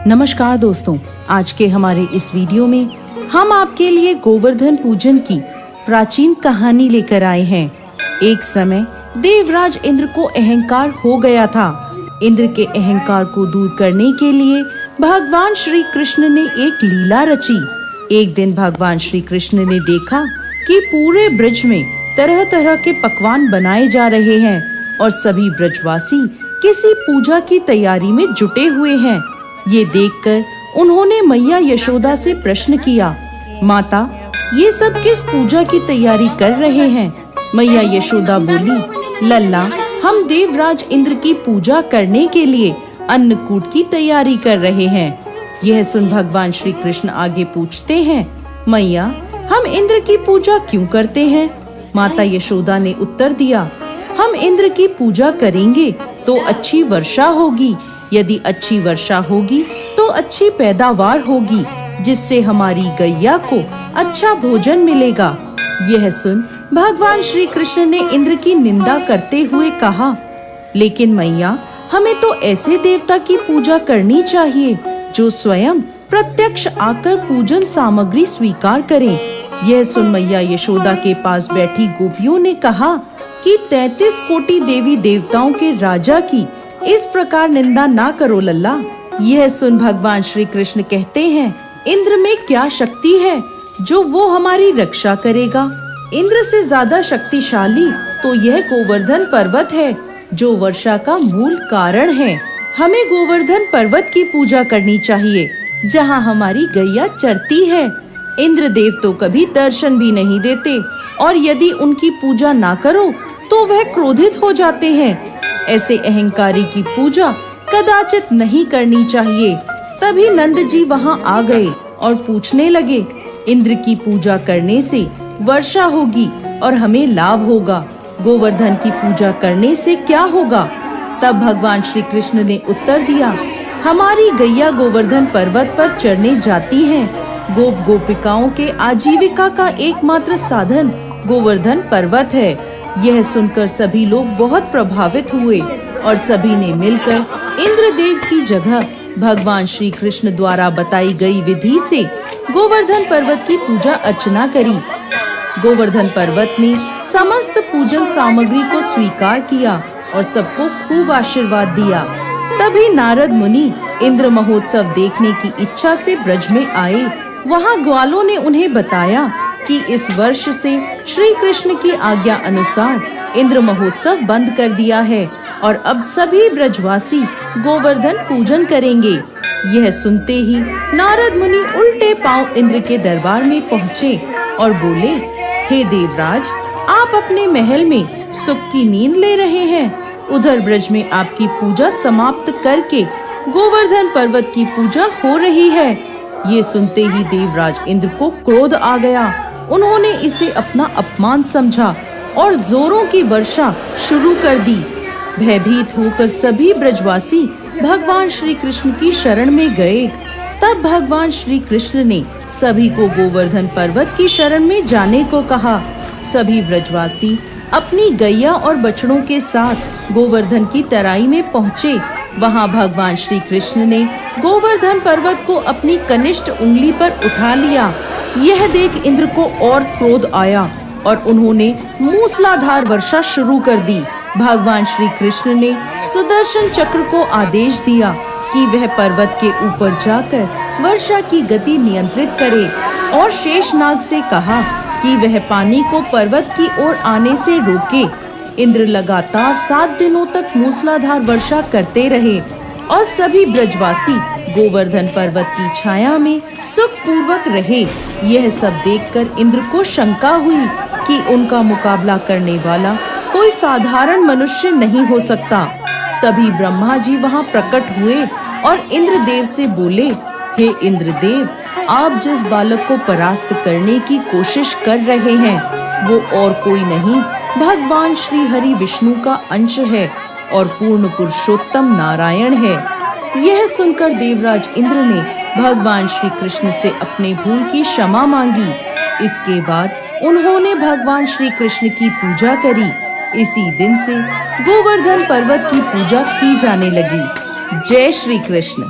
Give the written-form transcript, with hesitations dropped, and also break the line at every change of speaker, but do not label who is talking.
नमस्कार दोस्तों, आज के हमारे इस वीडियो में हम आपके लिए गोवर्धन पूजन की प्राचीन कहानी लेकर आए हैं। एक समय देवराज इंद्र को अहंकार हो गया था। इंद्र के अहंकार को दूर करने के लिए भगवान श्री कृष्ण ने एक लीला रची। एक दिन भगवान श्री कृष्ण ने देखा कि पूरे ब्रज में तरह तरह के पकवान बनाए जा रहे हैं और सभी ब्रजवासी किसी पूजा की तैयारी में जुटे हुए हैं। ये देखकर उन्होंने मैया यशोदा से प्रश्न किया, माता, ये सब किस पूजा की तैयारी कर रहे हैं? मैया यशोदा बोली, लल्ला, हम देवराज इंद्र की पूजा करने के लिए अन्नकूट की तैयारी कर रहे हैं। यह सुन भगवान श्री कृष्ण आगे पूछते हैं, मैया, हम इंद्र की पूजा क्यों करते हैं? माता यशोदा ने उत्तर दिया, हम इंद्र की पूजा करेंगे तो अच्छी वर्षा होगी। यदि अच्छी वर्षा होगी तो अच्छी पैदावार होगी, जिससे हमारी गैया को अच्छा भोजन मिलेगा। यह सुन भगवान श्री कृष्ण ने इंद्र की निंदा करते हुए कहा, लेकिन मैया, हमें तो ऐसे देवता की पूजा करनी चाहिए जो स्वयं प्रत्यक्ष आकर पूजन सामग्री स्वीकार करें। यह सुन मैया यशोदा के पास बैठी गोपियों ने कहा कि 33 कोटि देवी देवताओं के राजा की इस प्रकार निंदा ना करो लल्ला। यह सुन भगवान श्री कृष्ण कहते हैं, इंद्र में क्या शक्ति है जो वो हमारी रक्षा करेगा? इंद्र से ज्यादा शक्तिशाली तो यह गोवर्धन पर्वत है जो वर्षा का मूल कारण है। हमें गोवर्धन पर्वत की पूजा करनी चाहिए जहाँ हमारी गैया चरती है। इंद्र देव तो कभी दर्शन भी नहीं देते और यदि उनकी पूजा ना करो तो वह क्रोधित हो जाते हैं। ऐसे अहंकारी की पूजा कदाचित नहीं करनी चाहिए। तभी नंद जी वहाँ आ गए और पूछने लगे, इंद्र की पूजा करने से वर्षा होगी और हमें लाभ होगा, गोवर्धन की पूजा करने से क्या होगा? तब भगवान श्री कृष्ण ने उत्तर दिया, हमारी गैया गोवर्धन पर्वत पर चढ़ने जाती हैं। गोप गोपिकाओं के आजीविका का एकमात्र साधन गोवर्धन पर्वत है। यह सुनकर सभी लोग बहुत प्रभावित हुए और सभी ने मिलकर इंद्रदेव की जगह भगवान श्री कृष्ण द्वारा बताई गई विधि से गोवर्धन पर्वत की पूजा अर्चना करी। गोवर्धन पर्वत ने समस्त पूजन सामग्री को स्वीकार किया और सबको खूब आशीर्वाद दिया। तभी नारद मुनि इंद्र महोत्सव देखने की इच्छा से ब्रज में आए। वहाँ ग्वालों ने उन्हें बताया कि इस वर्ष से श्री कृष्ण की आज्ञा अनुसार इंद्र महोत्सव बंद कर दिया है और अब सभी ब्रजवासी गोवर्धन पूजन करेंगे। यह सुनते ही नारद मुनि उल्टे पांव इंद्र के दरबार में पहुँचे और बोले, हे देवराज, आप अपने महल में सुख की नींद ले रहे हैं। उधर ब्रज में आपकी पूजा समाप्त करके गोवर्धन पर्वत की पूजा हो रही है। ये सुनते ही देवराज इंद्र को क्रोध आ गया। उन्होंने इसे अपना अपमान समझा और जोरों की वर्षा शुरू कर दी। भयभीत होकर सभी ब्रजवासी भगवान श्री कृष्ण की शरण में गए। तब भगवान श्री कृष्ण ने सभी को गोवर्धन पर्वत की शरण में जाने को कहा। सभी ब्रजवासी अपनी गैया और बछड़ों के साथ गोवर्धन की तराई में पहुँचे। वहाँ भगवान श्री कृष्ण ने गोवर्धन पर्वत को अपनी कनिष्ठ उंगली पर उठा लिया। यह देख इंद्र को और क्रोध आया और उन्होंने मूसलाधार वर्षा शुरू कर दी। भगवान श्री कृष्ण ने सुदर्शन चक्र को आदेश दिया कि वह पर्वत के ऊपर जाकर वर्षा की गति नियंत्रित करे और शेषनाग से कहा कि वह पानी को पर्वत की ओर आने से रोके। इंद्र लगातार 7 दिनों तक मूसलाधार वर्षा करते रहे और सभी ब्रजवासी गोवर्धन पर्वत की छाया में सुख पूर्वक रहे। यह सब देखकर इंद्र को शंका हुई कि उनका मुकाबला करने वाला कोई साधारण मनुष्य नहीं हो सकता। तभी ब्रह्मा जी वहाँ प्रकट हुए और इंद्रदेव से बोले, हे इंद्रदेव, आप जिस बालक को परास्त करने की कोशिश कर रहे हैं वो और कोई नहीं, भगवान श्री हरि विष्णु का अंश है और पूर्ण पुरुषोत्तम नारायण है। यह सुनकर देवराज इंद्र ने भगवान श्री कृष्ण से अपने भूल की क्षमा मांगी। इसके बाद उन्होंने भगवान श्री कृष्ण की पूजा करी। इसी दिन से गोवर्धन पर्वत की पूजा की जाने लगी। जय श्री कृष्ण।